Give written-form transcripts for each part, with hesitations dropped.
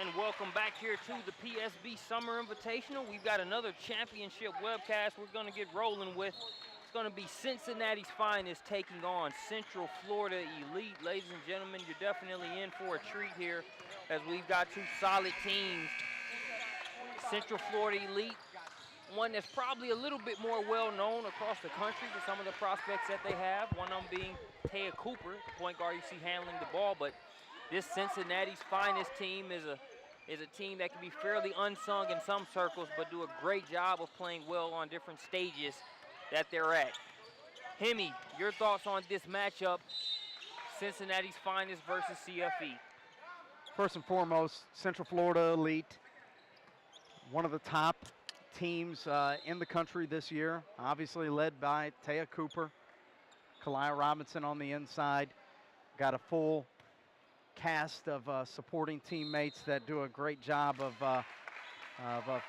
And welcome back here to the PSB Summer Invitational. We've got another championship webcast we're going to get rolling with. It's going to be Cincinnati's Finest taking on Central Florida Elite. Ladies and gentlemen, you're definitely in for a treat here as we've got two solid teams. Central Florida Elite, one that's probably a little bit more well-known across the country with some of the prospects that they have. One of them being Taya Cooper, the point guard you see handling the ball, but this Cincinnati's Finest team is a team that can be fairly unsung in some circles, but do a great job of playing well on different stages that they're at. Hemi, your thoughts on this matchup, Cincinnati's Finest versus CFE? First and foremost, Central Florida Elite, one of the top teams in the country this year, obviously led by Taya Cooper, Kalia Robinson on the inside. Got a full cast of supporting teammates that do a great job of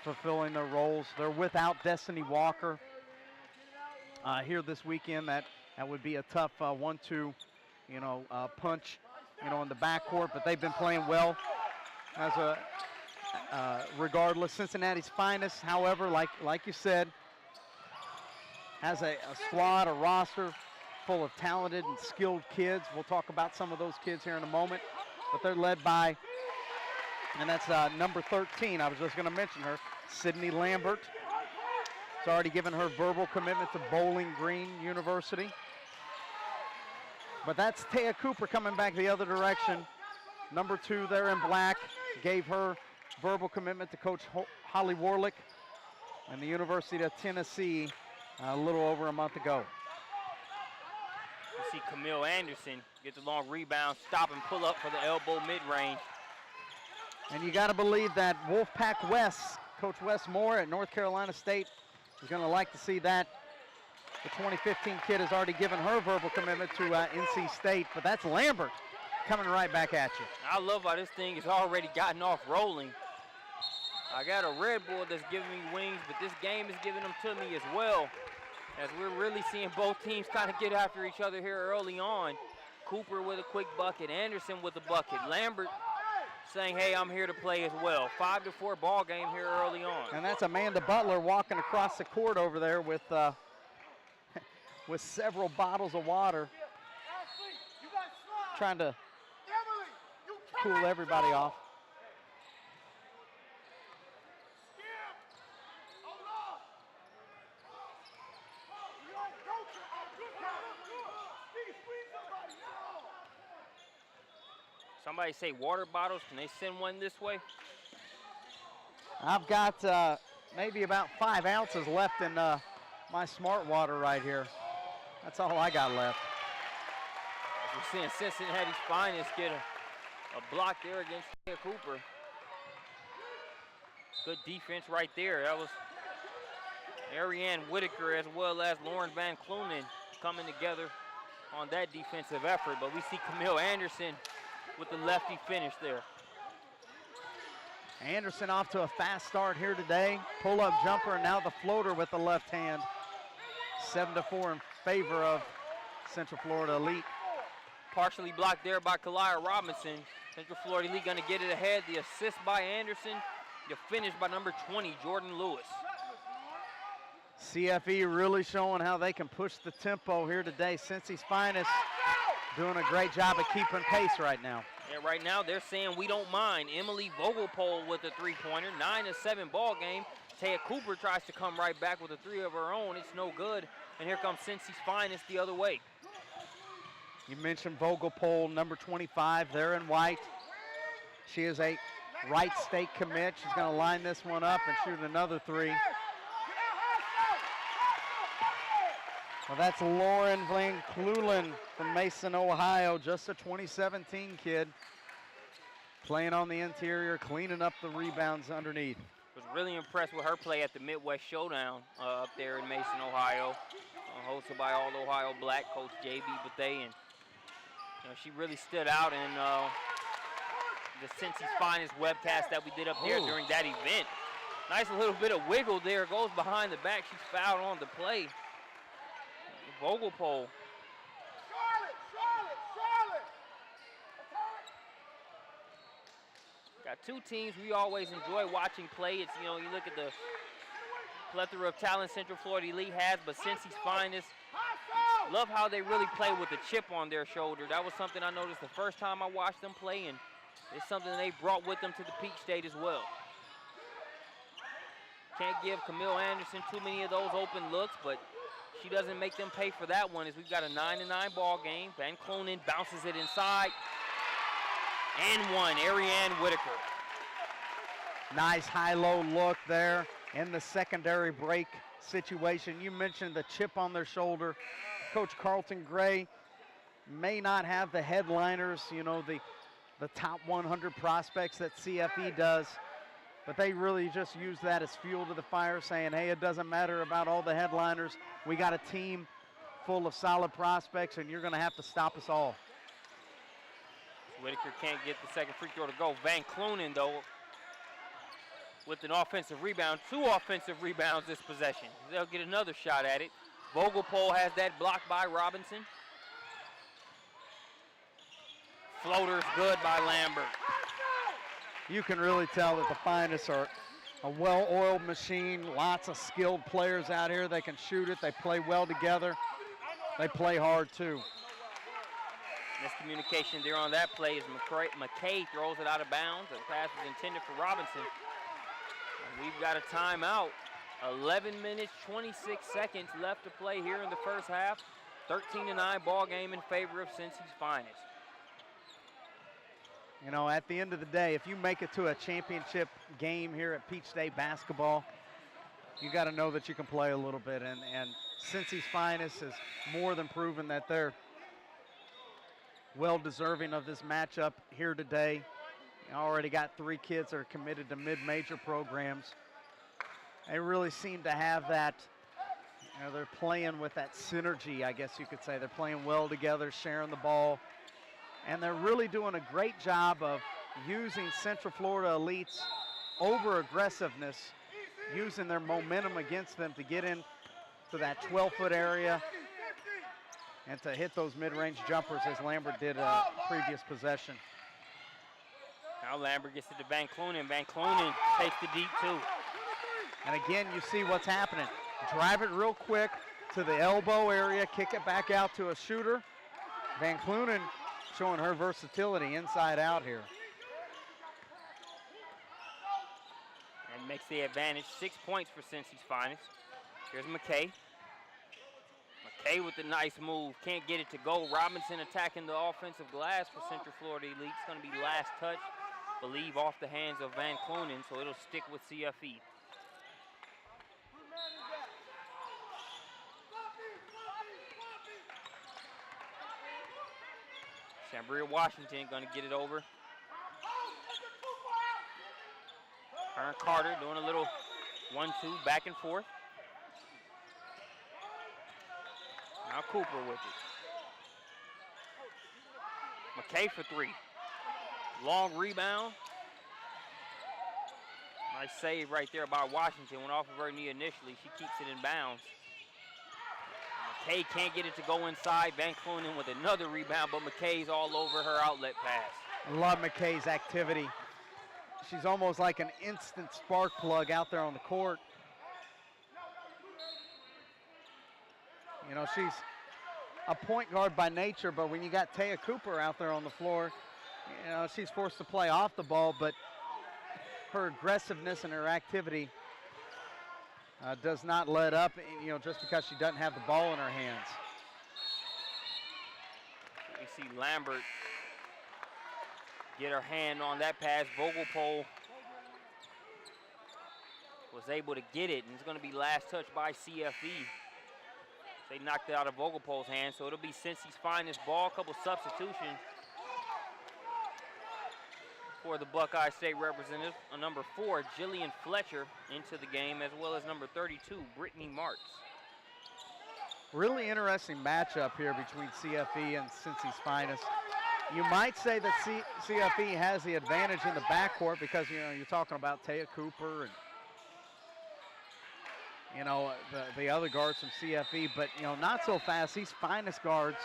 fulfilling their roles. They're without Destiny Walker here this weekend. That would be a tough 1-2, punch, in the backcourt. But they've been playing well regardless. Cincinnati's Finest, however, like you said, has a squad, a roster full of talented and skilled kids. We'll talk about some of those kids here in a moment. But they're led by, and that's number 13. I was just going to mention her, Sydney Lambert. Has already given her verbal commitment to Bowling Green University. But that's Taya Cooper coming back the other direction. Number 2 there in black gave her verbal commitment to Coach Holly Warlick and the University of Tennessee a little over a month ago. You see Camille Anderson get the long rebound, stop and pull up for the elbow mid-range. And you got to believe that Wolfpack West, Coach Wes Moore at North Carolina State, is going to like to see that. The 2015 kid has already given her verbal commitment to NC State, but that's Lambert coming right back at you. I love how this thing has already gotten off rolling. I got a Red Bull that's giving me wings, but this game is giving them to me as well, as we're really seeing both teams kind of get after each other here early on. Cooper with a quick bucket, Anderson with a bucket. Lambert saying, hey, I'm here to play as well. 5-4 ball game here early on. And that's Amanda Butler walking across the court over there with with several bottles of water, trying to cool everybody off. Somebody say water bottles. Can they send one this way? I've got maybe about 5 ounces left in my smart water right here. That's all I got left. We're seeing Cincinnati's Finest get a block there against Taya Cooper. Good defense right there. That was Ariane Whitaker as well as Lauren Van Clunen coming together on that defensive effort. But we see Camille Anderson with the lefty finish there. Anderson off to a fast start here today. Pull-up jumper and now the floater with the left hand. 7-4 in favor of Central Florida Elite. Partially blocked there by Kalia Robinson. Central Florida Elite going to get it ahead. The assist by Anderson. The finish by number 20, Jordan Lewis. CFE really showing how they can push the tempo here today. Cincy's Finest doing a great job of keeping pace right now. Yeah, right now they're saying we don't mind. Emily Vogelpole with a three-pointer, 9-7 ball game. Taya Cooper tries to come right back with a 3 of her own. It's no good. And here comes Cincy's Finest the other way. You mentioned Vogelpole, number 25, there in white. She is a Wright State commit. She's going to line this one up and shoot another 3. Well, that's Lauren Van Clulen from Mason, Ohio, just a 2017 kid. Playing on the interior, cleaning up the rebounds underneath. Was really impressed with her play at the Midwest Showdown up there in Mason, Ohio. Hosted by All Ohio Black coach J.B. Bethea. And she really stood out in the Cincy's Finest webcast that we did up there during that event. Nice little bit of wiggle there. Goes behind the back. She's fouled on the play. Vogelpole. Got Two teams we always enjoy watching play. It's, you know, you look at the plethora of talent Central Florida Elite has, but Cincy's Finest, love how they really play with a chip on their shoulder. That was something I noticed the first time I watched them play, and it's something they brought with them to the Peach State as well. Can't give Camille Anderson too many of those open looks, but she doesn't make them pay for that one as we've got a 9-9 ball game. Van Cloenen bounces it inside. And one, Ariane Whitaker. Nice high-low look there in the secondary break situation. You mentioned the chip on their shoulder. Coach Carlton Gray may not have the headliners, you know, the top 100 prospects that CFE does, but they really just use that as fuel to the fire, saying, hey, it doesn't matter about all the headliners. We got a team full of solid prospects, and you're going to have to stop us all. Whitaker can't get the second free throw to go. Van Cloenen, though, with an offensive rebound, 2 offensive rebounds this possession. They'll get another shot at it. Vogelpol has that blocked by Robinson. Floater's good by Lambert. You can really tell that the Finest are a well-oiled machine, lots of skilled players out here. They can shoot it, they play well together. They play hard too. Miscommunication there on that play as McKay throws it out of bounds. The pass was intended for Robinson. And we've got a timeout. 11 minutes, 26 seconds left to play here in the first half. 13-9 ball game in favor of Cincy's Finest. You know, at the end of the day, if you make it to a championship game here at Peach State basketball, you got to know that you can play a little bit. And Cincy's Finest has more than proven that they're well deserving of this matchup here today. You already got 3 kids that are committed to mid-major programs. They really seem to have that, you know, they're playing with that synergy, I guess you could say. They're playing well together, sharing the ball. And they're really doing a great job of using Central Florida Elite's over-aggressiveness, using their momentum against them to get into that 12-foot area and to hit those mid-range jumpers as Lambert did previous possession. Now Lambert gets it to Van Cloenen. Van Cloenen takes the deep 2. And again, you see what's happening. Drive it real quick to the elbow area, kick it back out to a shooter. Van Cloenen showing her versatility inside out here. And makes the advantage. 6 points for Cincy's Finest. Here's McKay. McKay with the nice move. Can't get it to go. Robinson attacking the offensive glass for Central Florida Elite. It's going to be last touch, believe, off the hands of Van Cloenen, so it'll stick with CFE. Chambria Washington going to get it over. Aaron Carter doing a little 1-2 back and forth. Now Cooper with it. McKay for 3. Long rebound. Nice save right there by Washington. Went off of her knee initially. She keeps it in bounds. McKay can't get it to go inside. Van Cloenen with another rebound, but McKay's all over her outlet pass. I love McKay's activity. She's almost like an instant spark plug out there on the court. You know, she's a point guard by nature, but when you got Taya Cooper out there on the floor, you know, she's forced to play off the ball, but her aggressiveness and her activity does not let up, you know, just because she doesn't have the ball in her hands. We see Lambert get her hand on that pass. Vogelpol was able to get it, and it's going to be last touch by CFE. They knocked it out of Vogelpol's hand, so it'll be Cincy's Finest ball. A couple substitutions for the Buckeye State representative. Number 4, Jillian Fletcher into the game, as well as number 32, Brittany Martz. Really interesting matchup here between CFE and Cincy's Finest. You might say that CFE has the advantage in the backcourt because, you know, you're talking about Taya Cooper and, you know, the other guards from CFE, but, you know, not so fast. These Finest guards,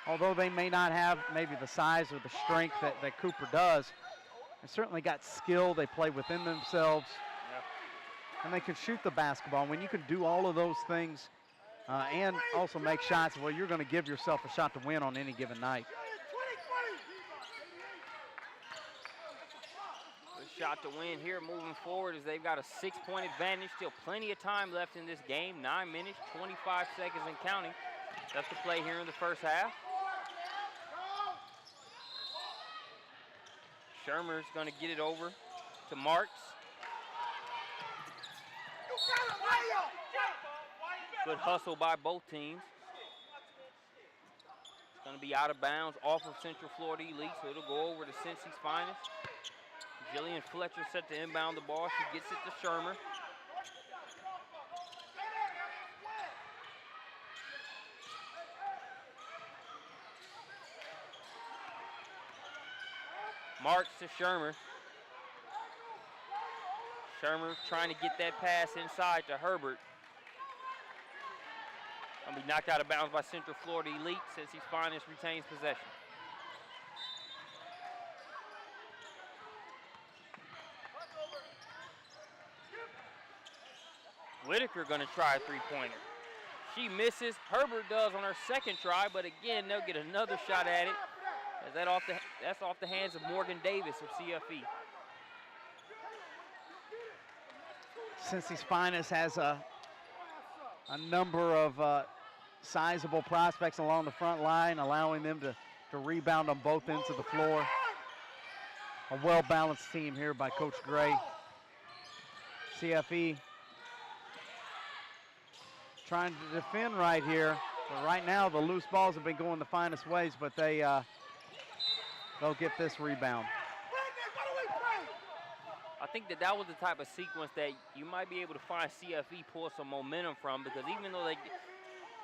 although they may not have maybe the size or the strength that Cooper does, They certainly got skill. They play within themselves. Yep. And they can shoot the basketball. When you can do all of those things and also make shots, well, you're going to give yourself a shot to win on any given night. Good shot to win here moving forward as they've got a 6-point advantage. Still plenty of time left in this game. 9 minutes, 25 seconds and counting. Left to play here in the first half. Shermer's going to get it over to Marks. Good hustle by both teams. It's going to be out of bounds off of Central Florida Elite, so it'll go over to Cincy's Finest. Jillian Fletcher set to inbound the ball. She gets it to Shermer. Marks to Shermer. Shermer trying to get that pass inside to Herbert. Gonna be knocked out of bounds by Central Florida Elite since his Finest retains possession. Whitaker gonna try a three-pointer. She misses. Herbert does on her second try, but again, they'll get another shot at it. As that's off the hands of Morgan Davis of CFE. Cincy's Finest has a number of sizable prospects along the front line, allowing them to rebound on both ends of the floor. A well-balanced team here by Coach Gray. CFE trying to defend right here, but right now the loose balls have been going the Finest ways, but they'll get this rebound. I think that was the type of sequence that you might be able to find CFE pull some momentum from, because even though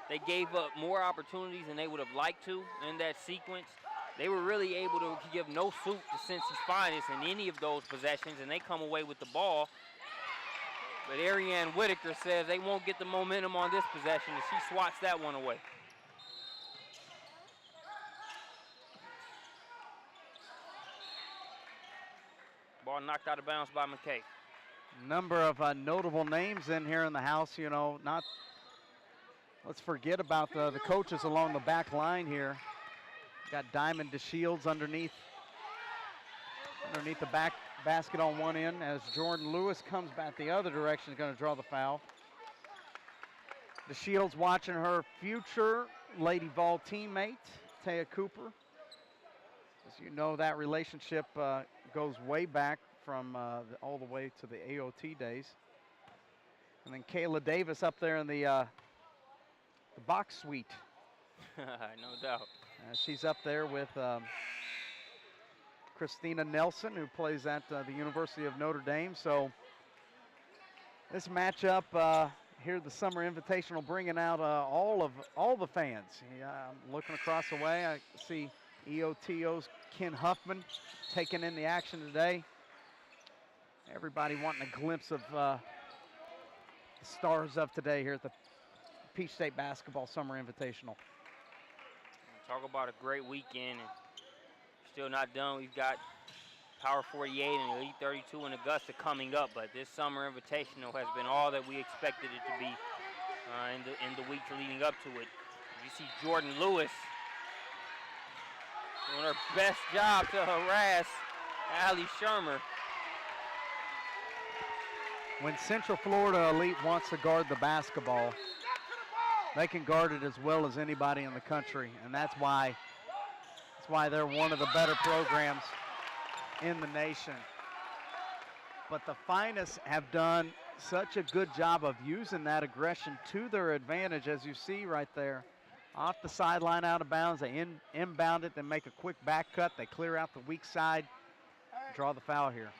they gave up more opportunities than they would have liked to in that sequence, they were really able to give no soup to Cincy's Finest in any of those possessions, and they come away with the ball. But Ariane Whitaker says they won't get the momentum on this possession, and she swats that one away. Ball knocked out of bounds by McKay. Number of notable names in here in the house, you know, let's forget about the coaches along the back line here. Got Diamond DeShields underneath the back basket on one end as Jordan Lewis comes back the other direction, is going to draw the foul. DeShields watching her future Lady Vol teammate, Taya Cooper. As you know, that relationship goes way back from all the way to the AOT days. And then Kayla Davis up there in the box suite. No doubt. She's up there with Christina Nelson, who plays at the University of Notre Dame. So this matchup here, the Summer Invitational, bringing out all the fans. Yeah, I'm looking across the way. I see EOTO's Ken Huffman taking in the action today. Everybody wanting a glimpse of the stars of today here at the Peach State Basketball Summer Invitational. Talk about a great weekend, and still not done. We've got Power 48 and Elite 32 in Augusta coming up, but this Summer Invitational has been all that we expected it to be in the weeks leading up to it. You see Jordan Lewis doing her best job to harass Allie Shermer. When Central Florida Elite wants to guard the basketball, they can guard it as well as anybody in the country, and that's why they're one of the better programs in the nation. But the Finest have done such a good job of using that aggression to their advantage, as you see right there. Off the sideline, out of bounds, they inbound it, then make a quick back cut, they clear out the weak side, draw the foul here.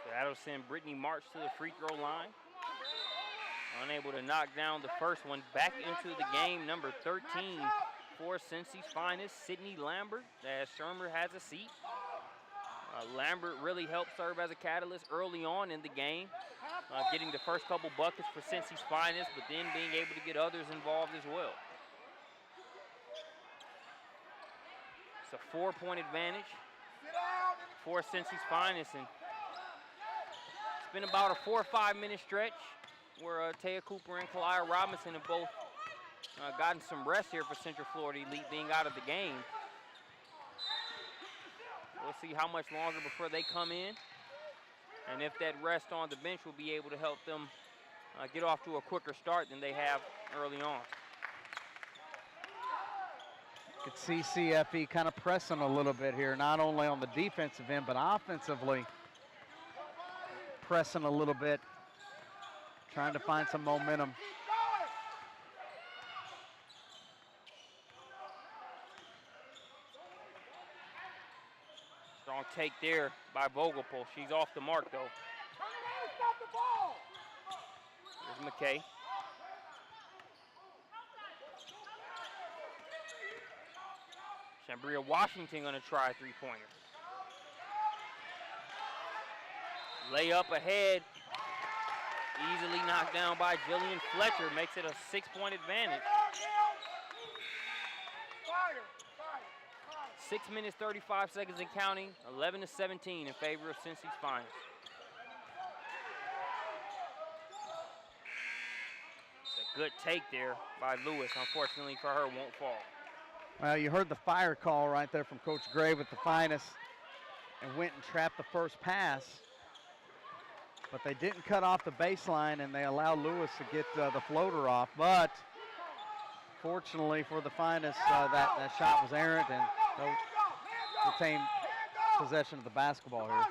So that'll send Brittany March to the free throw line. Unable to knock down the first one. Back into the game, number 13 for Cincy's Finest, Sydney Lambert, as Shermer has a seat. Lambert really helped serve as a catalyst early on in the game, getting the first couple buckets for Cincy's Finest, but then being able to get others involved as well. It's a 4-point advantage for Cincy's Finest. And it's been about a 4 or 5 minute stretch where Taya Cooper and Kalia Robinson have both gotten some rest here for Central Florida Elite being out of the game. We'll see how much longer before they come in, and if that rest on the bench will be able to help them get off to a quicker start than they have early on. You could see CFE kind of pressing a little bit here, not only on the defensive end, but offensively pressing a little bit, trying to find some momentum. Strong take there by Vogelpohl. She's off the mark, though. Here's McKay. Shambria Washington going to try a three-pointer. Layup ahead. Easily knocked down by Jillian Fletcher. Makes it a 6-point advantage. 6 minutes, 35 seconds and counting. 11-17 in favor of Cincy's Finest. It's a good take there by Lewis. Unfortunately for her, won't fall. Well, you heard the fire call right there from Coach Gray with the Finest, and went and trapped the first pass. But they didn't cut off the baseline, and they allowed Lewis to get the floater off. But fortunately for the Finest, that shot was errant, and they'll retain possession of the basketball here.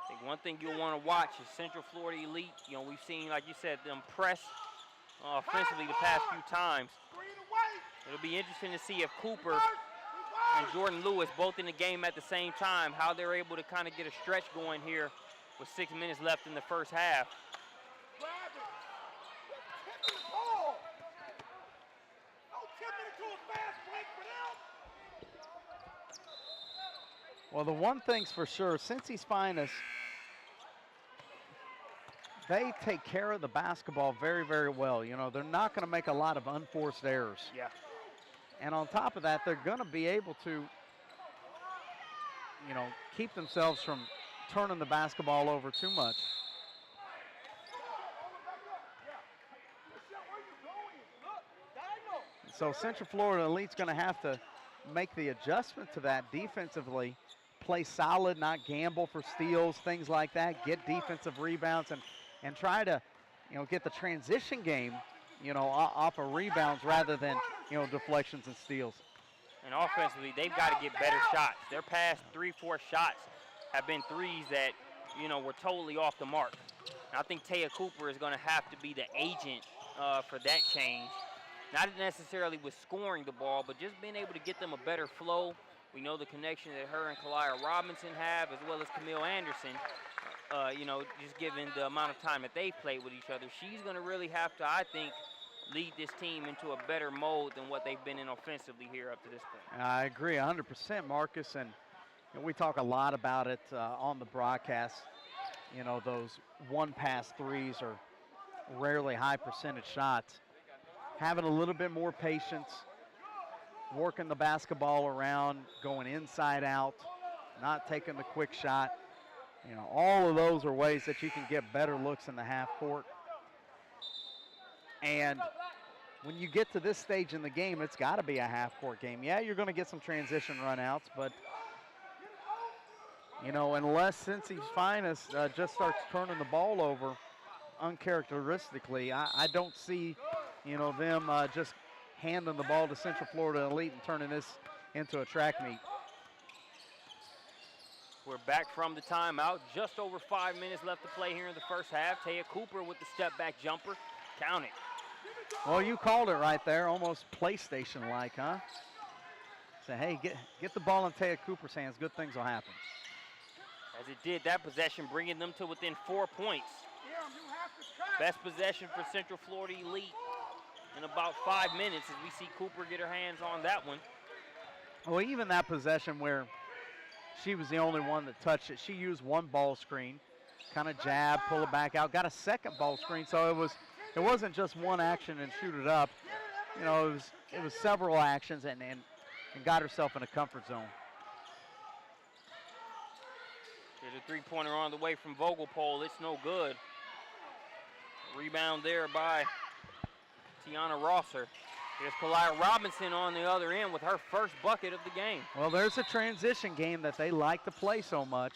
I think one thing you'll want to watch is Central Florida Elite. You know, we've seen, like you said, them press offensively the past few times. It'll be interesting to see if Cooper and Jordan Lewis both in the game at the same time, how they're able to kind of get a stretch going here with 6 minutes left in the first half. Well, the one thing's for sure, Cincy's Finest, they take care of the basketball very, very well. You know, they're not going to make a lot of unforced errors. Yeah. And on top of that, they're going to be able to, you know, keep themselves from turning the basketball over too much. So Central Florida Elite's going to have to make the adjustment to that defensively, play solid, not gamble for steals, things like that, get defensive rebounds, and try to, you know, get the transition game, you know, off of rebounds rather than, you know, deflections and steals. And offensively, they've got to get better shots. Their past 3-4 shots have been threes that, you know, were totally off the mark. And I think Taya Cooper is going to have to be the agent for that change. Not necessarily with scoring the ball, but just being able to get them a better flow. We know the connection that her and Kalia Robinson have, as well as Camille Anderson. You know, just given the amount of time that they've played with each other, she's going to really have to, I think, lead this team into a better mode than what they've been in offensively here up to this point. I agree 100%, Marcus, and you know, we talk a lot about it on the broadcast. You know, those one-pass threes are rarely high percentage shots. Having a little bit more patience, working the basketball around, going inside out, not taking the quick shot. You know, all of those are ways that you can get better looks in the half court. And when you get to this stage in the game, it's got to be a half court game. Yeah, you're going to get some transition runouts, but, you know, unless Cincy's Finest just starts turning the ball over uncharacteristically, I don't see, you know, them just handing the ball to Central Florida Elite and turning this into a track meet. We're back from the timeout. Just over 5 minutes left to play here in the first half. Taya Cooper with the step-back jumper. Count it. Well, you called it right there, almost PlayStation-like, huh? Say, hey, get the ball in Taya Cooper's hands. Good things will happen. As it did that possession, bringing them to within 4 points. Best possession for Central Florida Elite in about 5 minutes as we see Cooper get her hands on that one. Well, even that possession where she was the only one that touched it, she used one ball screen, kind of jab, pull it back out, got a second ball screen, so it wasn't just one action and shoot it up. You know, it was several actions, and and got herself in a comfort zone. There's a three-pointer on the way from Vogelpole. It's no good. Rebound there by Tiana Rosser. Here's Kalaya Robinson on the other end with her first bucket of the game. Well, there's a transition game that they like to play so much.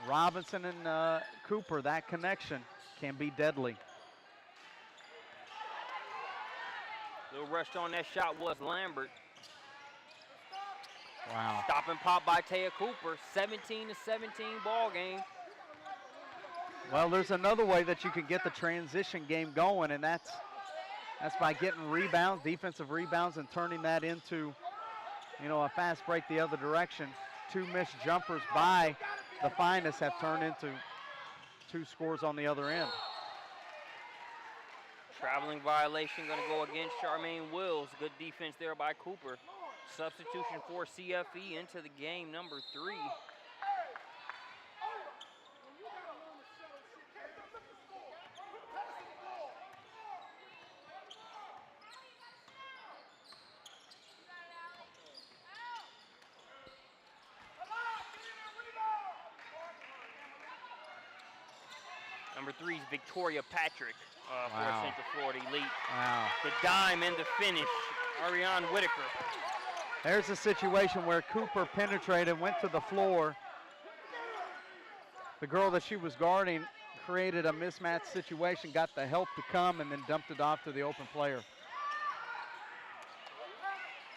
Robinson and Cooper, that connection can be deadly. Little rushed on that shot was Lambert. Wow. Stop and pop by Taya Cooper. 17-17 ball game. Well, there's another way that you can get the transition game going, and that's by getting rebounds, defensive rebounds, and turning that into, a fast break the other direction. 2 missed jumpers by the Finest have turned into 2 scores on the other end. Traveling violation going to go against Charmaine Wills. Good defense there by Cooper. Substitution for CFE into the game, number 3. Number 3 is Victoria Patrick for Central Florida Elite. Wow. The dime and the finish, Ariane Whitaker. There's a situation where Cooper penetrated, went to the floor. The girl that she was guarding created a mismatch situation, got the help to come, and then dumped it off to the open player.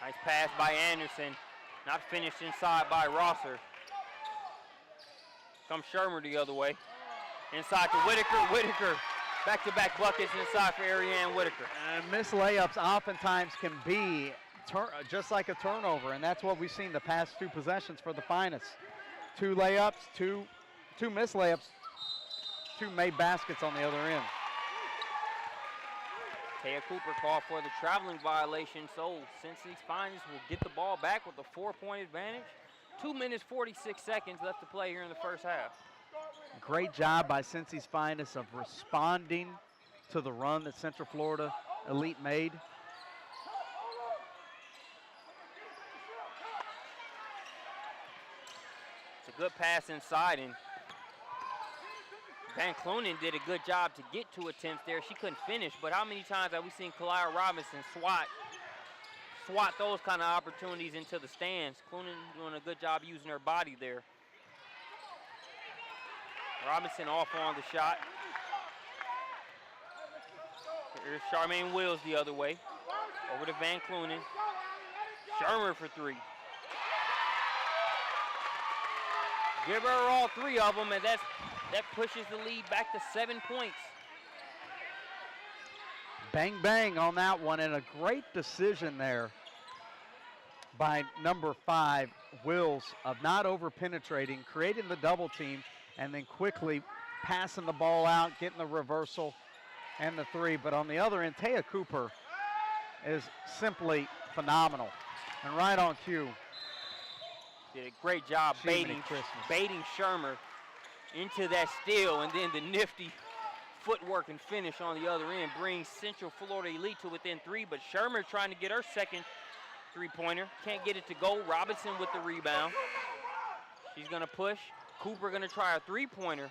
Nice pass by Anderson. Not finished inside by Rosser. Comes Shermer the other way. Inside to Whitaker. Whitaker. Back-to-back buckets inside for Ariane Whitaker. And missed layups oftentimes can be just like a turnover, and that's what we've seen the past 2 possessions for the Finest. 2 layups, two missed layups, 2 made baskets on the other end. Taya Cooper called for the traveling violation, so Cincinnati's Finest will get the ball back with a 4-point advantage. 2 minutes, 46 seconds left to play here in the first half. Great job by Cincinnati's Finest of responding to the run that Central Florida Elite made. It's a good pass inside, and Van Cloenen did a good job to get 2 attempts there. She couldn't finish, but how many times have we seen Kalaya Robinson swat those kind of opportunities into the stands? Cloenen doing a good job using her body there. Robinson off on the shot. Here's Charmaine Wills the other way. Over to Van Cloenen. Shermer for 3. Give her all 3 of them, and that pushes the lead back to 7 points. Bang, bang on that one, and a great decision there by number 5, Wills, of not over-penetrating, creating the double team, and then quickly passing the ball out, getting the reversal and the 3. But on the other end, Taya Cooper is simply phenomenal and right on cue. Did a great job baiting Shermer into that steal, and then the nifty footwork and finish on the other end brings Central Florida Elite to within 3, but Shermer trying to get her second 3-pointer. Can't get it to go. Robinson with the rebound. She's going to push. Cooper going to try a 3-pointer.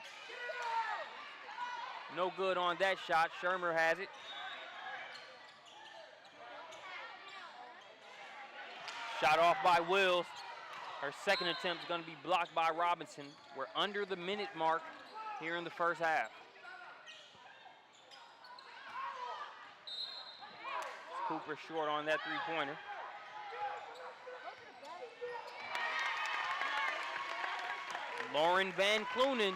No good on that shot. Shermer has it. Shot off by Wills. Her second attempt is going to be blocked by Robinson. We're under the minute mark here in the first half. Cooper short on that 3-pointer. Lauren Van Cloenen.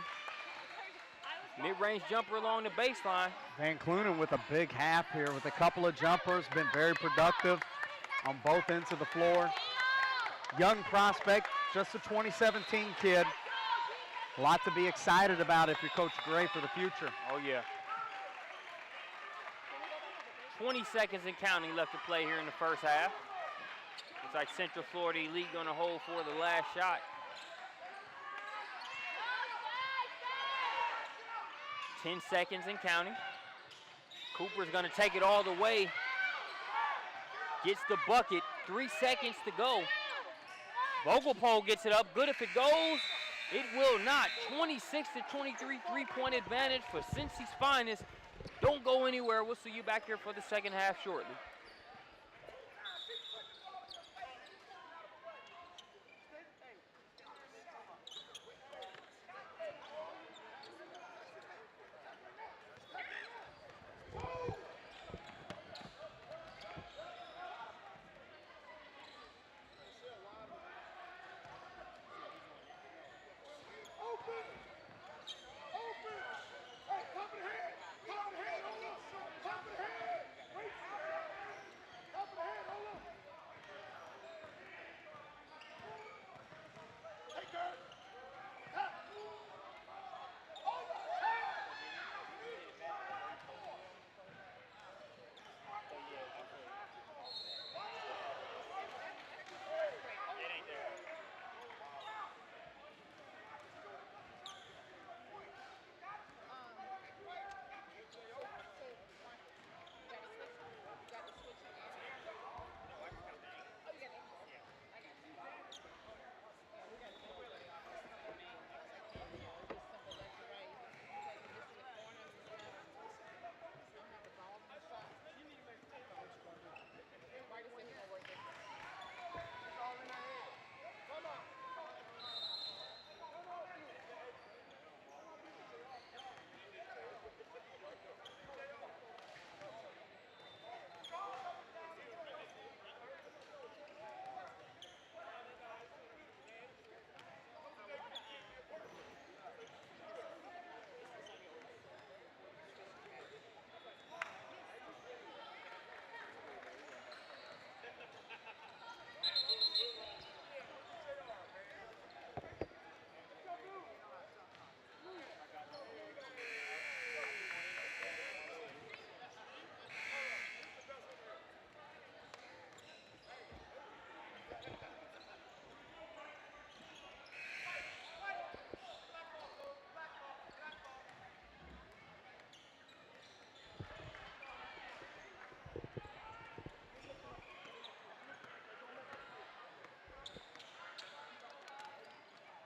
Mid-range jumper along the baseline. Van Cloenen with a big half here with a couple of jumpers. Been very productive on both ends of the floor. Young prospect, just a 2017 kid. A lot to be excited about if you're Coach Gray for the future. Oh, yeah. 20 seconds and counting left to play here in the first half. Looks like Central Florida Elite going to hold for the last shot. 10 seconds and counting. Cooper's going to take it all the way. Gets the bucket. 3 seconds to go. Vogelpole gets it up. Good if it goes. It will not. 26-23 3-point advantage for Cincy's Finest. Don't go anywhere. We'll see you back here for the second half shortly.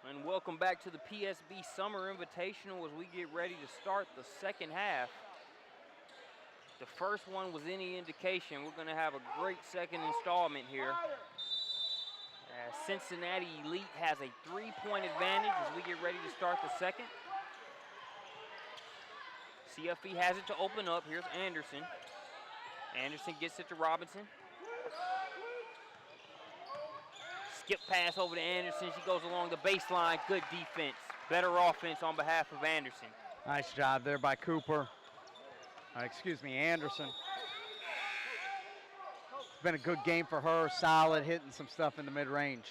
And welcome back to the PSB Summer Invitational as we get ready to start the second half. The first one was any indication. We're going to have a great second installment here. Cincinnati Elite has a 3-point advantage as we get ready to start the second. CFE has it to open up. Here's Anderson. Anderson gets it to Robinson. Skip pass over to Anderson. She goes along the baseline. Good defense. Better offense on behalf of Anderson. Nice job there by Cooper. Anderson. It's been a good game for her. Solid, hitting some stuff in the mid-range.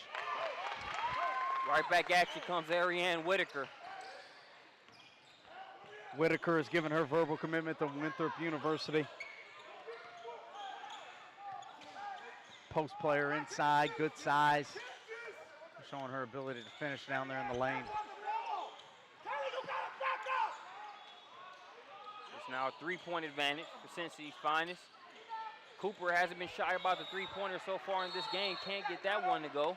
Right back at you comes Ariane Whitaker. Whitaker has given her verbal commitment to Winthrop University. Post player inside, good size. Showing her ability to finish down there in the lane. It's now a 3-point advantage for Cincinnati's Finest. Cooper hasn't been shy about the 3-pointer so far in this game. Can't get that one to go.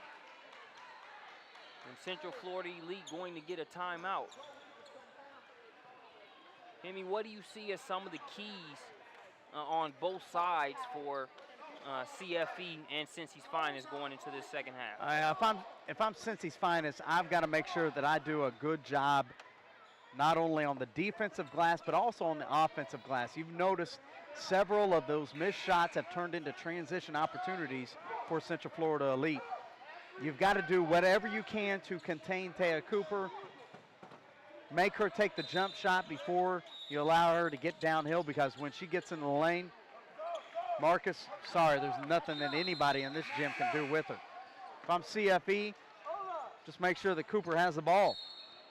And Central Florida Elite going to get a timeout. Hemi, what do you see as some of the keys on both sides for CFE and Cincy's Finest going into this second half? If I'm Cincy's Finest, I've got to make sure that I do a good job not only on the defensive glass but also on the offensive glass. You've noticed several of those missed shots have turned into transition opportunities for Central Florida Elite. You've got to do whatever you can to contain Taya Cooper. Make her take the jump shot before you allow her to get downhill, because when she gets in the lane, Marcus, sorry, there's nothing that anybody in this gym can do with her. If I'm CFE, just make sure that Cooper has the ball.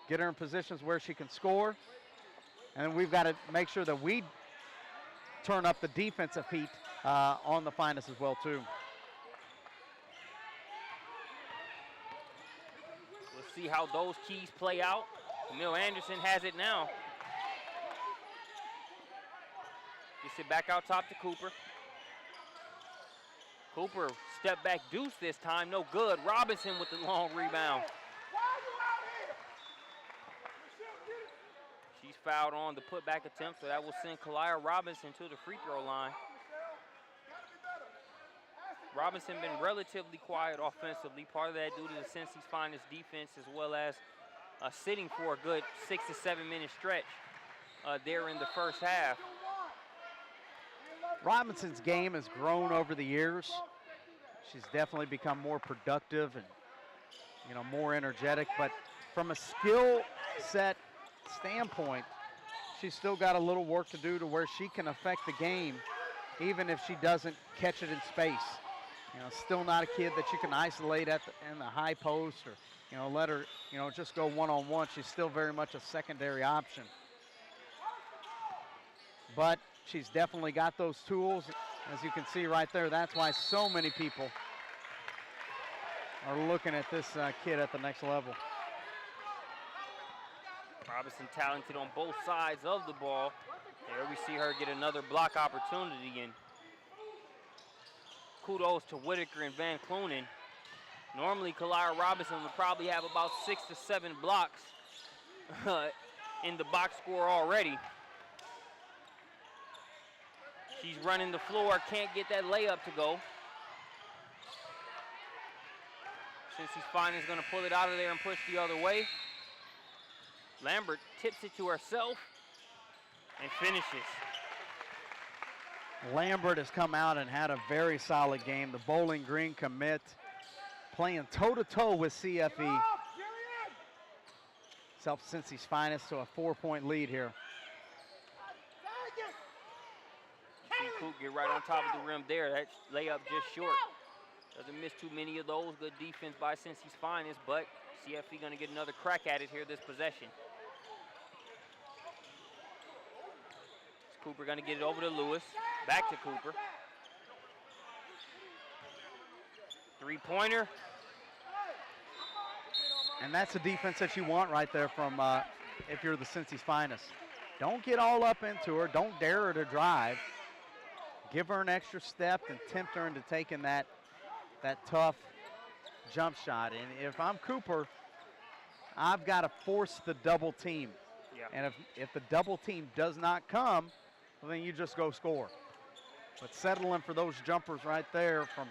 Get her in positions where she can score. And we've got to make sure that we turn up the defensive heat on the Finest as well, too. Let's see how those keys play out. Camille Anderson has it now. Gets it back out top to Cooper. Cooper Step back deuce this time, no good. Robinson with the long rebound. She's fouled on the putback attempt, so that will send Kalia Robinson to the free throw line. Robinson been relatively quiet offensively. Part of that due to the Cincy's Finest defense, as well as sitting for a good 6 to 7 minute stretch there in the first half. Robinson's game has grown over the years. She's definitely become more productive and, you know, more energetic. But from a skill set standpoint, she's still got a little work to do to where she can affect the game, even if she doesn't catch it in space. You know, still not a kid that you can isolate in the high post or, you know, let her, you know, just go one-on-one. She's still very much a secondary option. But she's definitely got those tools, as you can see right there. That's why so many people are looking at this kid at the next level. Robinson talented on both sides of the ball. There we see her get another block opportunity, and kudos to Whitaker and Van Clunen. Normally, Kalia Robinson would probably have about 6 to 7 blocks in the box score already. She's running the floor, can't get that layup to go. Cincy's Finest is going to pull it out of there and push the other way. Lambert tips it to herself and finishes. Lambert has come out and had a very solid game. The Bowling Green commit playing toe-to-toe with CFE. It's helped Cincy's Finest to a 4-point lead here. See Coop get right on top of the rim there. That layup just short. Doesn't miss too many of those. Good defense by Cincy's Finest, but CFE going to get another crack at it here this possession. Cooper going to get it over to Lewis. Back to Cooper. Three-pointer. And that's the defense that you want right there from if you're the Cincy's Finest. Don't get all up into her. Don't dare her to drive. Give her an extra step and tempt her into taking that tough jump shot. And if I'm Cooper, I've got to force the double team. Yep. And if the double team does not come, well, then you just go score. But settling for those jumpers right there from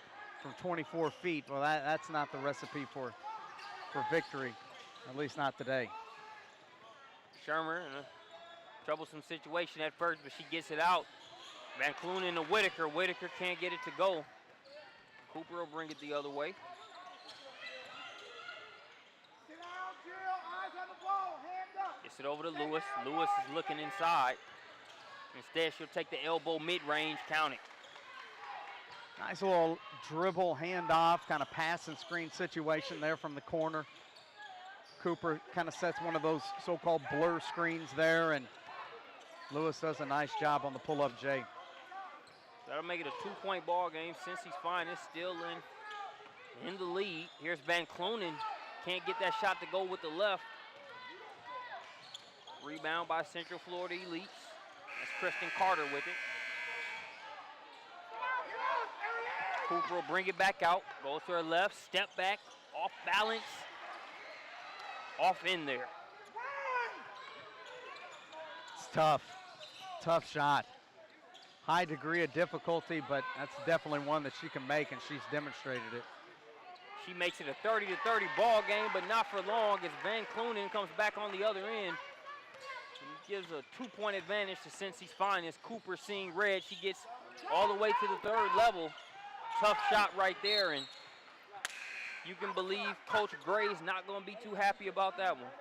24 feet, well, that's not the recipe for victory, at least not today. Shermer in a troublesome situation at first, but she gets it out. Van Clunen to Whitaker. Whitaker can't get it to go. Cooper will bring it the other way. Gets it over to Lewis. Lewis is looking inside. Instead, she'll take the elbow mid-range, count it. Nice little dribble handoff, kind of pass and screen situation there from the corner. Cooper kind of sets one of those so-called blur screens there, and Lewis does a nice job on the pull-up J. That'll make it a 2-point ball game. Cincy's Finest still in the lead. Here's Van Clunen. Can't get that shot to go with the left. Rebound by Central Florida Elites. That's Kristen Carter with it. Cooper will bring it back out. Goes to her left. Step back. Off balance. Off in there. It's tough. Tough shot. High degree of difficulty, but that's definitely one that she can make, and she's demonstrated it. She makes it a 30-30 ball game, but not for long as Van Clunen comes back on the other end. And gives a 2-point advantage to Cincy's Finest. Cooper seeing red. She gets all the way to the third level. Tough shot right there, and you can believe Coach Gray's not going to be too happy about that one.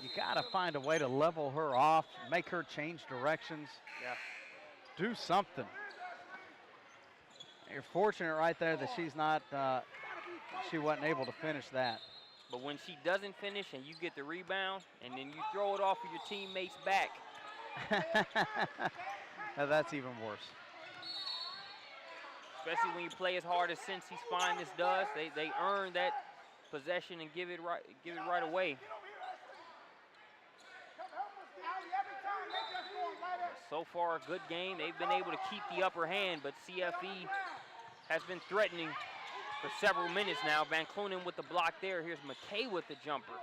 You got to find a way to level her off, make her change directions. Yeah. Do something. You're fortunate right there that she's not, she wasn't able to finish that. But when she doesn't finish and you get the rebound and then you throw it off of your teammate's back. Now that's even worse. Especially when you play as hard as Cincy's Finest does. They earn that possession and give it right away. So far, a good game. They've been able to keep the upper hand, but CFE has been threatening for several minutes now. Van Clunen with the block there. Here's McKay with the jumper.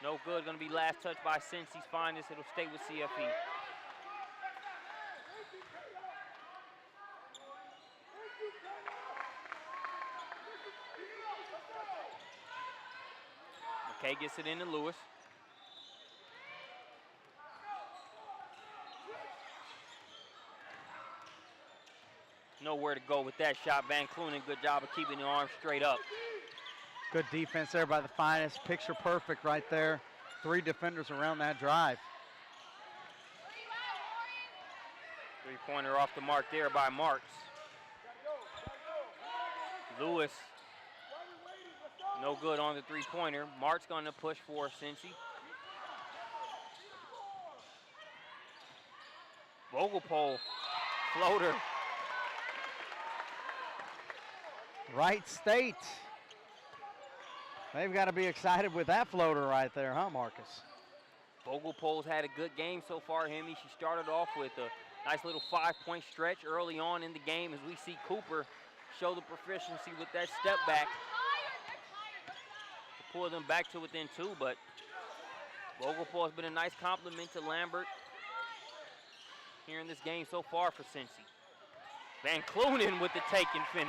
No good, gonna be last touch by Cincy's Finest. It'll stay with CFE. McKay gets it into Lewis. Nowhere to go with that shot. Van Clunen, good job of keeping the arm straight up. Good defense there by the Finest. Picture perfect right there. 3 defenders around that drive. Three-pointer off the mark there by Marks. Lewis, no good on the three-pointer. Marks going to push for Cincy. Vogelpole, floater. Wright State. They've got to be excited with that floater right there, huh, Marcus? Vogelpole's had a good game so far, Hemi. She started off with a nice little 5-point stretch early on in the game as we see Cooper show the proficiency with that step back to pull them back to within 2, but Vogelpole has been a nice compliment to Lambert here in this game so far for Cincy. Van Clunen with the take and finish.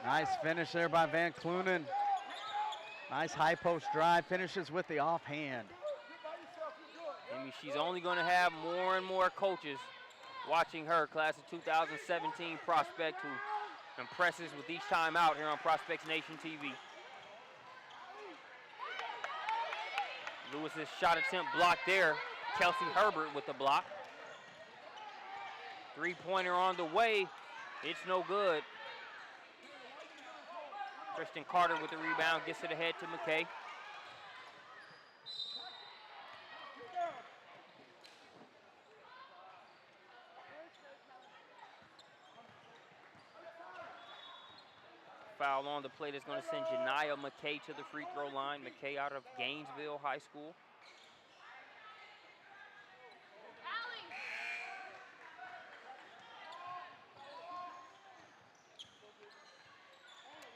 Nice finish there by Van Clunen. Nice high post drive, finishes with the offhand. I mean, she's only going to have more and more coaches watching her, class of 2017 prospect who impresses with each time out here on Prospects Nation TV. Lewis's shot attempt blocked there. Kelsey Herbert with the block. Three-pointer on the way. It's no good. Kristen Carter with the rebound, gets it ahead to McKay. Foul on the play that's going to send Janiyah McKay to the free throw line. McKay out of Gainesville High School.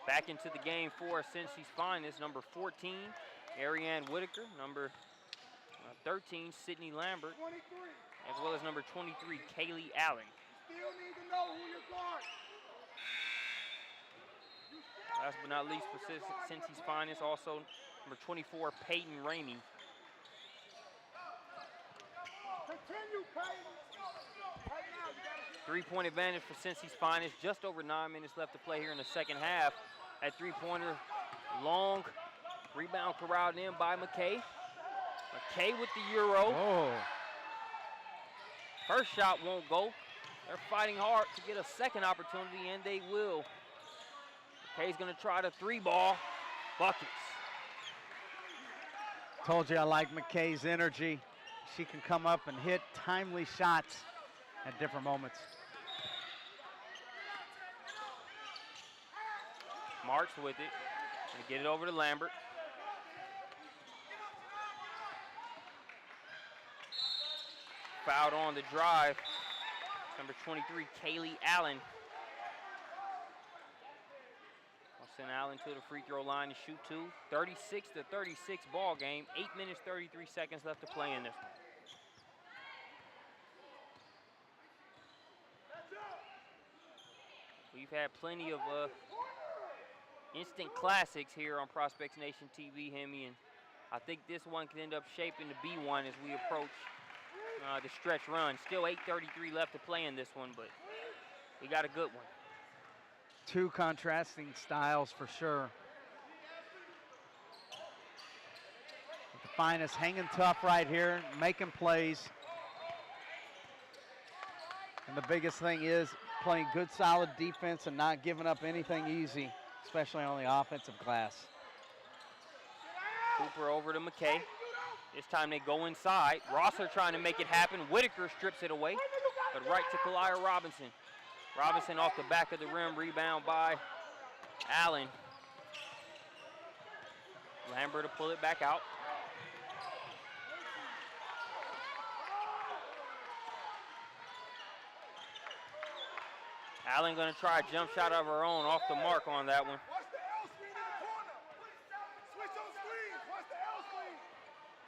Back into the game for Cincy's Finest, number 14, Ariane Whitaker, number 13, Sydney Lambert, as well as number 23, Kaylee Allen. Still need to know who you're guarding. Last but not least for Cincy's Finest, also number 24, Peyton Ramey. Continue, Peyton. Right now, you gotta get 3-point advantage for Cincy's Finest. Just over 9 minutes left to play here in the second half. That three-pointer, long rebound corralled in by McKay. McKay with the Euro. Oh, First shot won't go. They're fighting hard to get a second opportunity, and they will. McKay's gonna try the 3-ball. Buckets. told you I like McKay's energy. She can come up and hit timely shots at different moments. Marks with it. Gonna get it over to Lambert. Fouled on the drive. Number 23, Kaylee Allen. I'll send Allen to the free throw line to shoot 2. 36-36 ball game. 8 minutes, 33 seconds left to play in this one. We've had plenty of instant classics here on Prospects Nation TV, Hemi, and I think this one could end up shaping to be one as we approach the stretch run. Still 8:33 left to play in this one, but we got a good one. 2 contrasting styles for sure. But the Finest hanging tough right here, making plays. And the biggest thing is playing good, solid defense and not giving up anything easy, especially on the offensive glass. Cooper over to McKay. This time they go inside. Rosser trying to make it happen. Whitaker strips it away, but right to Kalia Robinson. Robinson off the back of the rim, rebound by Allen. Lambert to pull it back out. Allen going to try a jump shot of her own, off the mark on that one. Watch the L screen in the corner. Switch on screens. Watch the L screen.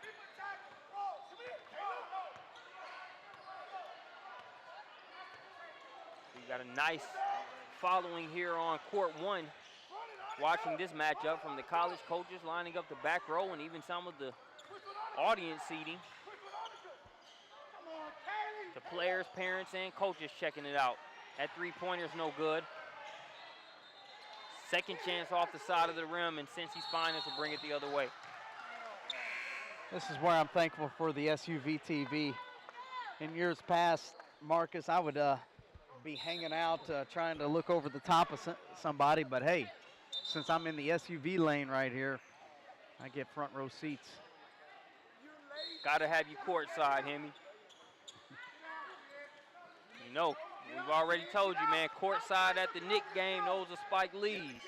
Keep attacking. Roll. Come here. Caleb. We've got a nice following here on court 1. Watching this matchup from the college coaches lining up the back row and even some of the audience seating. The players, parents, and coaches checking it out. That three-pointer's no good. Second chance off the side of the rim, and Cincy's Finest will bring it the other way. This is where I'm thankful for the SUV TV. In years past, Marcus, I would be hanging out trying to look over the top of somebody, but hey, since I'm in the SUV lane right here, I get front row seats. Gotta have you courtside, Hemi. You know, we've already told you, man, courtside at the Knick game, those are Spike Lee's.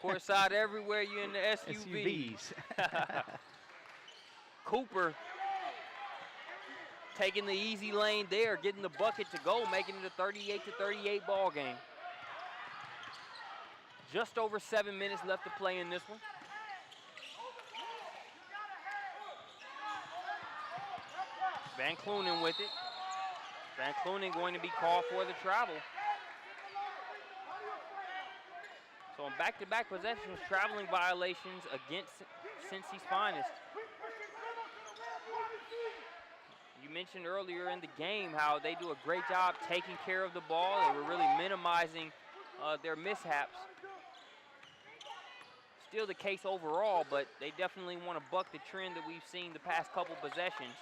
Courtside everywhere you're in the SUVs. Cooper taking the easy lane there, getting the bucket to go, making it a 38-38 ball game. Just over 7 minutes left to play in this one. Van Clunen with it. Van Clunen going to be called for the travel. So on back-to-back possessions, traveling violations against Cincy's Finest. You mentioned earlier in the game how they do a great job taking care of the ball. They were really minimizing their mishaps. Still the case overall, but they definitely want to buck the trend that we've seen the past couple possessions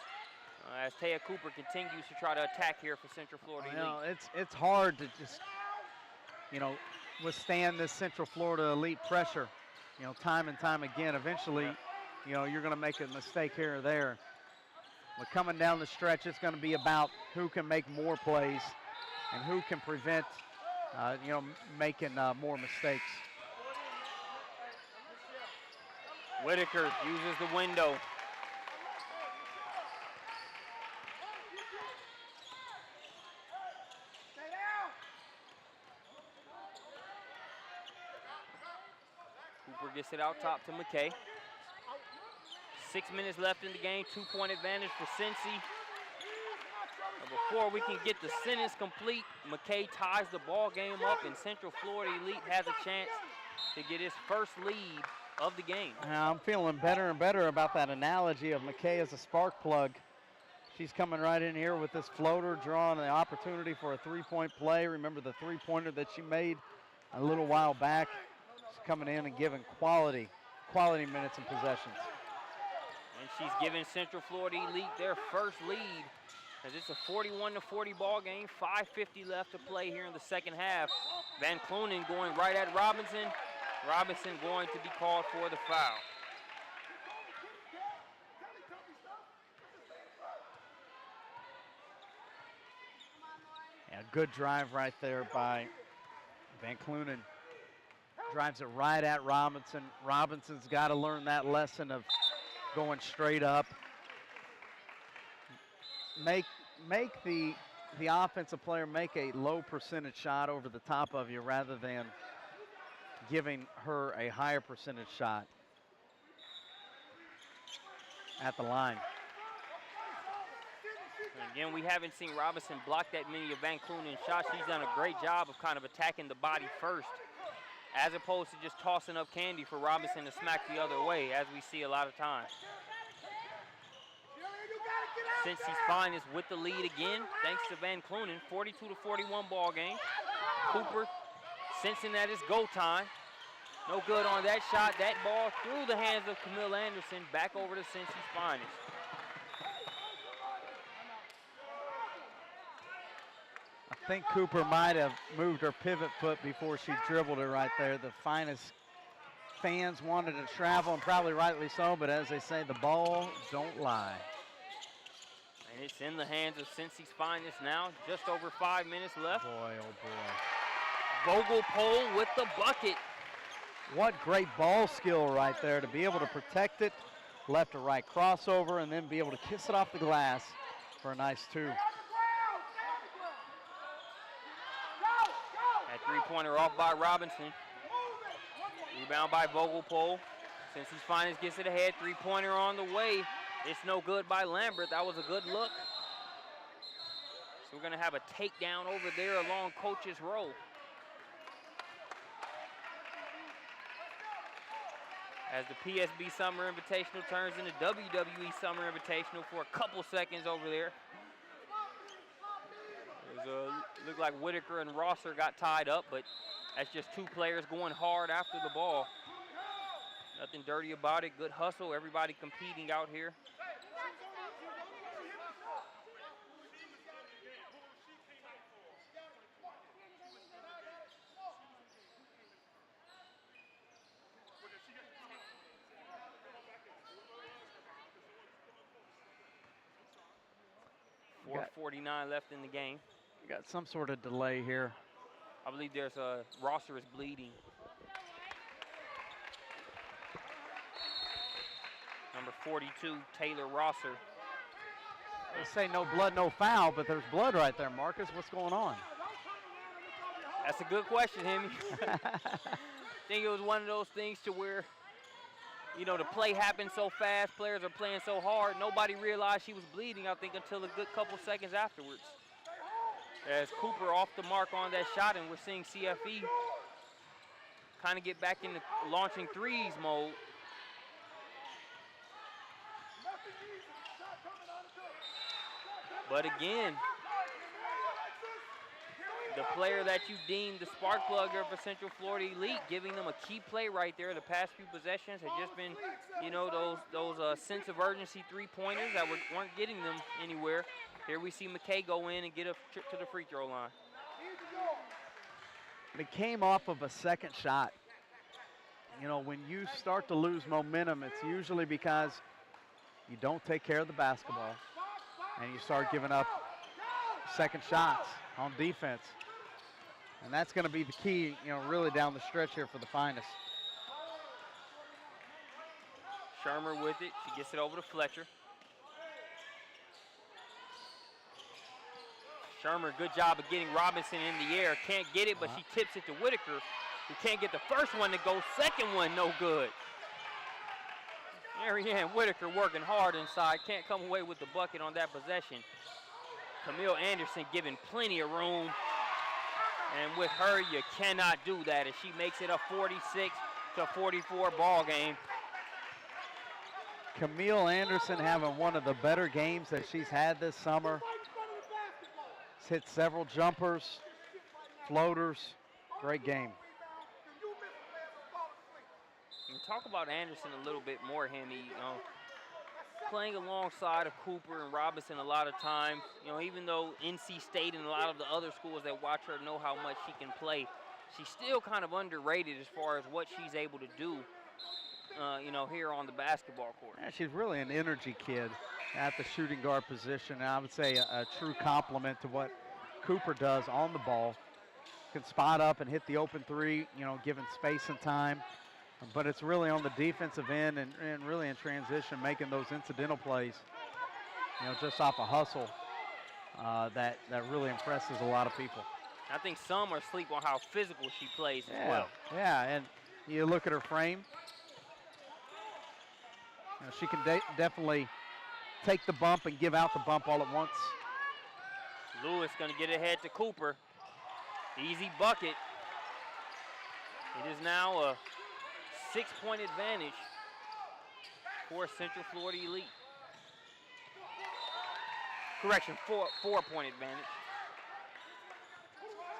as Taya Cooper continues to try to attack here for Central Florida Elite. You know, it's hard to just, withstand this Central Florida Elite pressure, time and time again. Eventually, you're going to make a mistake here or there. But coming down the stretch, it's going to be about who can make more plays and who can prevent, making more mistakes. Whitaker uses the window. Cooper gets it out top to McKay. 6 minutes left in the game, 2-point advantage for Cincy. Before we can get the sentence complete, McKay ties the ball game up, and Central Florida Elite has a chance to get his first lead of the game. I'm feeling better and better about that analogy of McKay as a spark plug. She's coming right in here with this floater, drawing the opportunity for a three-point play. Remember the three-pointer that she made a little while back? She's coming in and giving quality minutes and possessions. And she's giving Central Florida Elite their first lead, as it's a 41-40 ball game, 5:50 left to play here in the second half. Van Clunen going right at Robinson. Robinson going to be called for the foul. Yeah, good drive right there by Van Clunen. Drives it right at Robinson. Robinson's got to learn that lesson of going straight up. Make the offensive player make a low percentage shot over the top of you rather than giving her a higher percentage shot at the line. And again, we haven't seen Robinson block that many of Van Clunen's shots. She's done a great job of kind of attacking the body first, as opposed to just tossing up candy for Robinson to smack the other way, as we see a lot of times. Cincy's Finest with the lead again, thanks to Van Clunen, 42-41 ball game. Cooper sensing that it's go time. No good on that shot. That ball through the hands of Camille Anderson, back over to Cincy's Finest. I think Cooper might have moved her pivot foot before she dribbled it right there. The Finest fans wanted to travel, and probably rightly so, but as they say, the ball don't lie. And it's in the hands of Cincy's Finest now. Just over 5 minutes left. Boy, oh boy. Vogelpohl with the bucket. What great ball skill right there to be able to protect it, left to right crossover, and then be able to kiss it off the glass for a nice two. Three-pointer off by Robinson. Rebound by Vogelpole. Cincy's Finest gets it ahead. Three-pointer on the way. It's no good by Lambert. That was a good look. So we're going to have a takedown over there along Coach's Row. As the PSB Summer Invitational turns into WWE Summer Invitational for a couple seconds over there. Looked like Whitaker and Rosser got tied up, but that's just two players going hard after the ball. Nothing dirty about it. Good hustle. Everybody competing out here. .449 left in the game. We got some sort of delay here. I believe there's a Rosser is bleeding. Number 42, Taylor Rosser. They say no blood, no foul, but there's blood right there, Marcus. What's going on? That's a good question, Hemi. I think it was one of those things to where, you know, the play happened so fast, players are playing so hard, nobody realized she was bleeding, I think, until a good couple seconds afterwards. As Cooper off the mark on that shot, and we're seeing CFE kind of get back into launching threes mode. But again, the player that you deemed the spark plug there for Central Florida Elite, giving them a key play right there. The past few possessions had just been, you know, those sense of urgency three-pointers that weren't getting them anywhere. Here we see McKay go in and get a trip to the free throw line. It came off of a second shot. You know, when you start to lose momentum, it's usually because you don't take care of the basketball and you start giving up second shots on defense. And that's going to be the key, you know, really down the stretch here for the Finest. Shermer with it. She gets it over to Fletcher. Shermer, good job of getting Robinson in the air. Can't get it, but she tips it to Whitaker, who can't get the first one to go. Second one, no good. Marianne Whitaker working hard inside. Can't come away with the bucket on that possession. Camille Anderson giving plenty of room. And with her, you cannot do that. And she makes it a 46-44 ball game. Camille Anderson having one of the better games that she's had this summer. She's hit several jumpers, floaters. Great game. And talk about Anderson a little bit more, Hemi. You know, playing alongside of Cooper and Robinson a lot of times. You know, even though NC State and a lot of the other schools that watch her know how much she can play, she's still kind of underrated as far as what she's able to do, you know, here on the basketball court. Yeah, she's really an energy kid at the shooting guard position. And I would say a true compliment to what Cooper does on the ball. Can spot up and hit the open three, you know, given space and time. But it's really on the defensive end and really in transition, making those incidental plays, you know, just off a hustle that really impresses a lot of people. I think some are asleep on how physical she plays as well. Yeah, and you look at her frame. You know, she can definitely take the bump and give out the bump all at once. Lewis going to get ahead to Cooper. Easy bucket. It is now a 6-point advantage for Central Florida Elite. Correction, four-point advantage.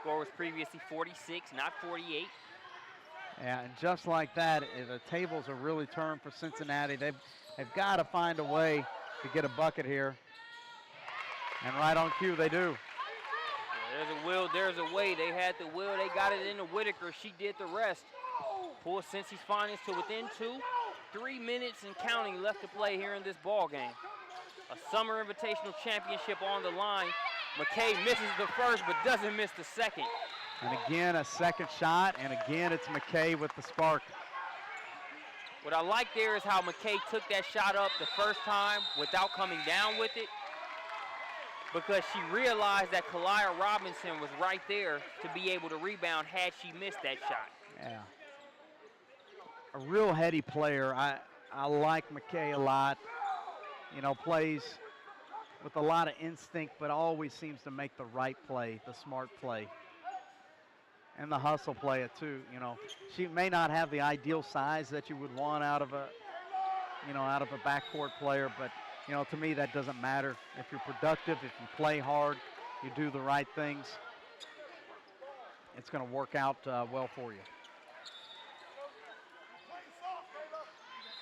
Score was previously 46, not 48. Yeah, and just like that, the tables are really turned for Cincinnati. They've got to find a way to get a bucket here. And right on cue, they do. There's a will, there's a way. They had the will, they got it into Whitaker. She did the rest. Pulls Cincy's Finest to within 3 minutes and counting left to play here in this ball game. A Summer Invitational Championship on the line. McKay misses the first, but doesn't miss the second. And again, a second shot, and again, it's McKay with the spark. What I like there is how McKay took that shot up the first time without coming down with it. because she realized that Kalia Robinson was right there to be able to rebound had she missed that shot. Yeah. A real heady player. I like McKay a lot. You know, plays with a lot of instinct, but always seems to make the right play, the smart play. And the hustle play it too, you know. She may not have the ideal size that you would want out of a, you know, out of a backcourt player, but you know, to me that doesn't matter. If you're productive, if you play hard, you do the right things, it's going to work out well for you.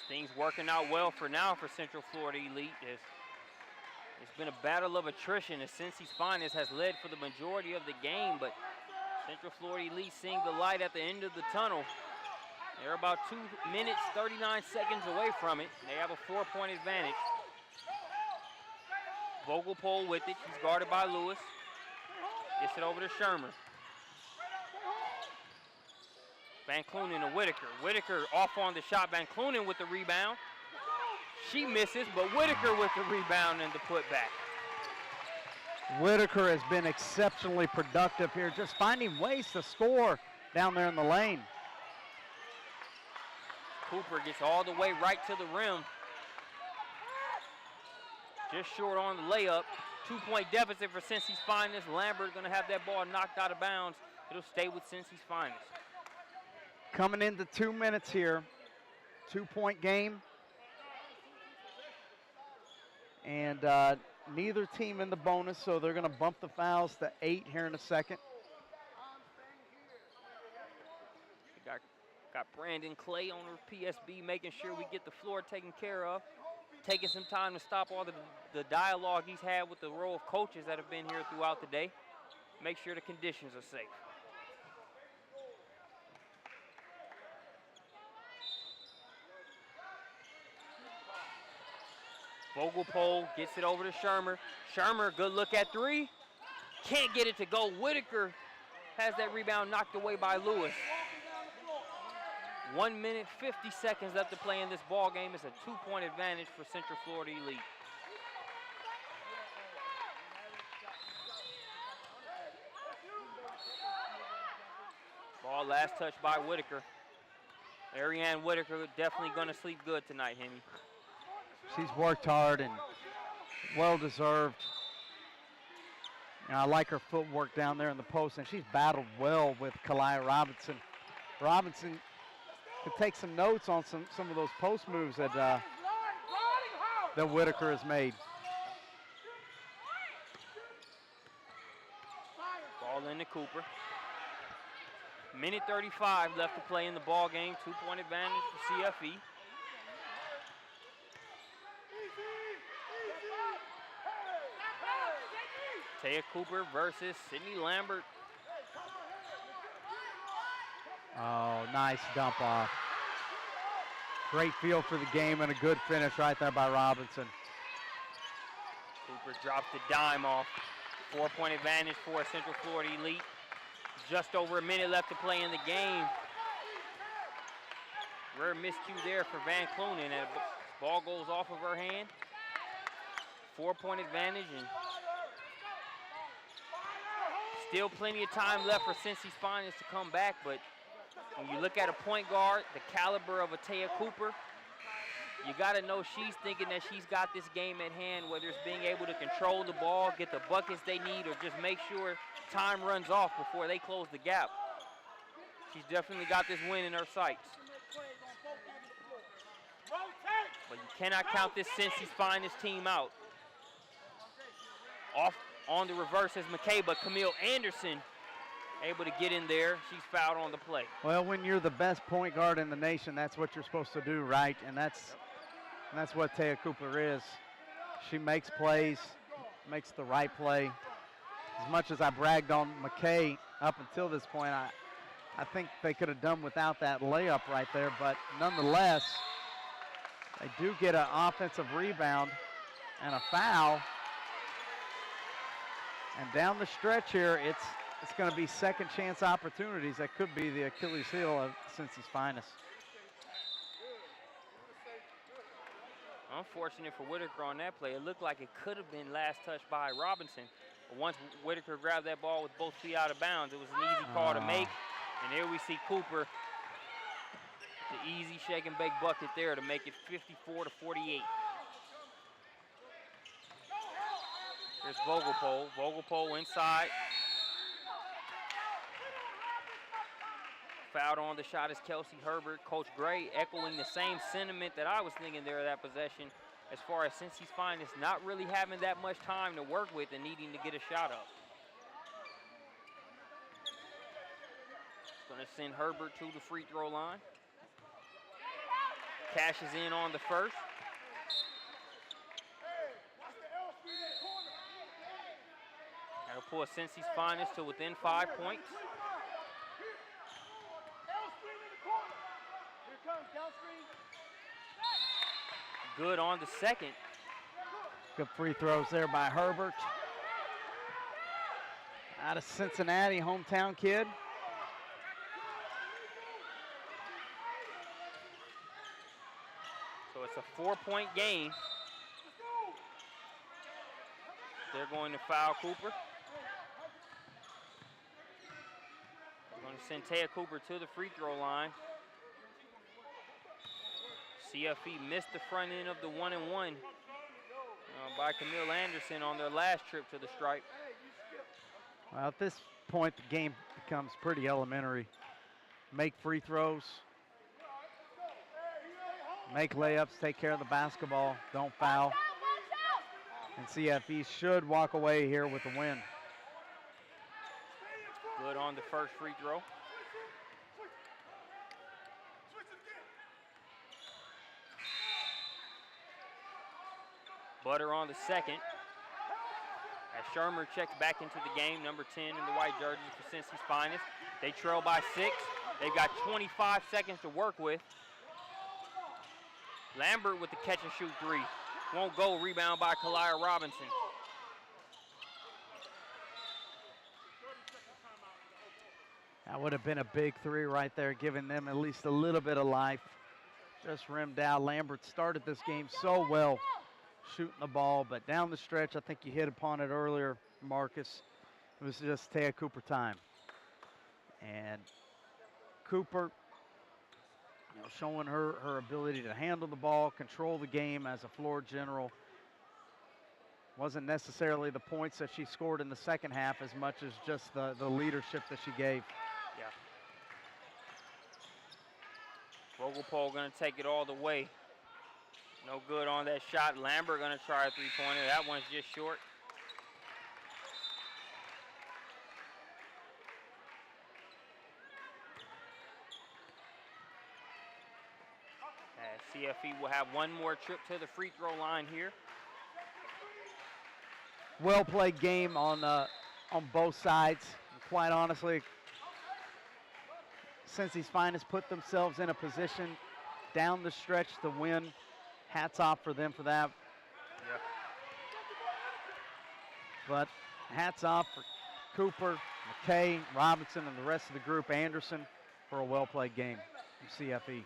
Things working out well for now for Central Florida Elite. It's been a battle of attrition as Cincy's Finest has led for the majority of the game, but Central Florida Elite seeing the light at the end of the tunnel. They're about 2 minutes, 39 seconds away from it. They have a 4-point advantage. Vogelpole with it. She's guarded by Lewis. Gets it over to Shermer. Van Clunen to Whitaker. Whitaker off on the shot. Van Clunen with the rebound. She misses, but Whitaker with the rebound and the putback. Whitaker has been exceptionally productive here, just finding ways to score down there in the lane. Cooper gets all the way right to the rim. Just short on the layup. 2-point deficit for Cincy's Finest. Lambert going to have that ball knocked out of bounds. It'll stay with Cincy's Finest. Coming into 2 minutes here. 2-point game. And neither team in the bonus, so they're going to bump the fouls to 8 here in a second. Got Brandon Clay on her PSB, making sure we get the floor taken care of. Taking some time to stop all the dialogue he's had with the row of coaches that have been here throughout the day. Make sure the conditions are safe. Vogelpole gets it over to Shermer. Shermer, good look at three. Can't get it to go. Whitaker has that rebound knocked away by Lewis. 1 minute, 50 seconds left to play in this ball game. It's a 2-point advantage for Central Florida Elite. Ball last touch by Whitaker. Ariane Whitaker definitely going to sleep good tonight, Hemi. She's worked hard and well-deserved. And I like her footwork down there in the post, and she's battled well with Kalia Robinson. Robinson could take some notes on some of those post moves that Whitaker has made. Ball into Cooper. Minute 35 left to play in the ball game. 2-point advantage for CFE. Taya Cooper versus Sydney Lambert. Oh, nice dump off. Great feel for the game and a good finish right there by Robinson. Cooper drops the dime off. 4-point advantage for Central Florida Elite. Just over a minute left to play in the game. Rare miscue there for Van Clunen, and the ball goes off of her hand. 4-point advantage, and still plenty of time left for Cincy's Finest to come back, but when you look at a point guard, the caliber of a Taya Cooper, you got to know she's thinking that she's got this game at hand, whether it's being able to control the ball, get the buckets they need, or just make sure time runs off before they close the gap. She's definitely got this win in her sights. But you cannot count this Cincy's Finest team out. Off on the reverse is McKay, but Camille Anderson able to get in there. She's fouled on the play. Well, when you're the best point guard in the nation, that's what you're supposed to do, right? And that's what Taya Cooper is. She makes plays, makes the right play. As much as I bragged on McKay up until this point, I think they could have done without that layup right there, but nonetheless, they do get an offensive rebound and a foul. And down the stretch here, it's going to be second chance opportunities. That could be the Achilles heel of Cincy's Finest. Unfortunate for Whitaker on that play. It looked like it could have been last touched by Robinson. But once Whitaker grabbed that ball with both feet out of bounds, it was an easy call to make. And here we see Cooper, the easy shake and bake bucket there to make it 54-48. Here's Vogelpol. Vogelpol inside. Fouled on the shot is Kelsey Herbert. Coach Gray echoing the same sentiment that I was thinking there of that possession, as far as Cincy's Finest not really having that much time to work with and needing to get a shot up. Going to send Herbert to the free throw line. Cashes in on the first. That'll pull Cincy's Finest to within 5 points. Good on the second. Good free throws there by Herbert. Out of Cincinnati, hometown kid. So it's a 4-point game. They're going to foul Cooper. They're going to send Taya Cooper to the free throw line. CFE missed the front end of the 1-and-1 by Camille Anderson on their last trip to the stripe. Well, at this point, the game becomes pretty elementary. Make free throws, make layups, take care of the basketball, don't foul. And CFE should walk away here with the win. Good on the first free throw. Butter on the second. As Shermer checks back into the game, number 10 in the white jersey for Cincy's Finest. They trail by 6. They've got 25 seconds to work with. Lambert with the catch and shoot three. Won't go, rebound by Kalia Robinson. That would have been a big three right there, giving them at least a little bit of life. Just rimmed out. Lambert started this game so well, shooting the ball, but down the stretch, I think you hit upon it earlier, Marcus. It was just Taya Cooper time. And Cooper, showing her ability to handle the ball, control the game as a floor general. Wasn't necessarily the points that she scored in the second half as much as just the leadership that she gave. Yeah. Vogelpol gonna take it all the way. No good on that shot. Lambert gonna try a three-pointer. That one's just short. CFE will have one more trip to the free throw line here. Well played game on both sides. And quite honestly, Cincy's Finest put themselves in a position down the stretch to win. Hats off for them for that. Yeah. But hats off for Cooper, McKay, Robinson, and the rest of the group, Anderson, for a well-played game from CFE.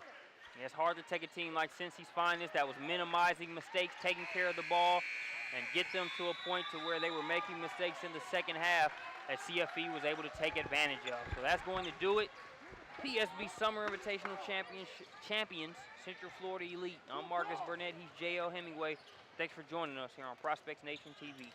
Yeah, it's hard to take a team like Cincy's Finest that was minimizing mistakes, taking care of the ball, and get them to a point to where they were making mistakes in the second half that CFE was able to take advantage of. So that's going to do it. PSB Summer Invitational Champions, Central Florida Elite. I'm Marcus Burnett. He's J.L. Hemingway. Thanks for joining us here on Prospects Nation TV.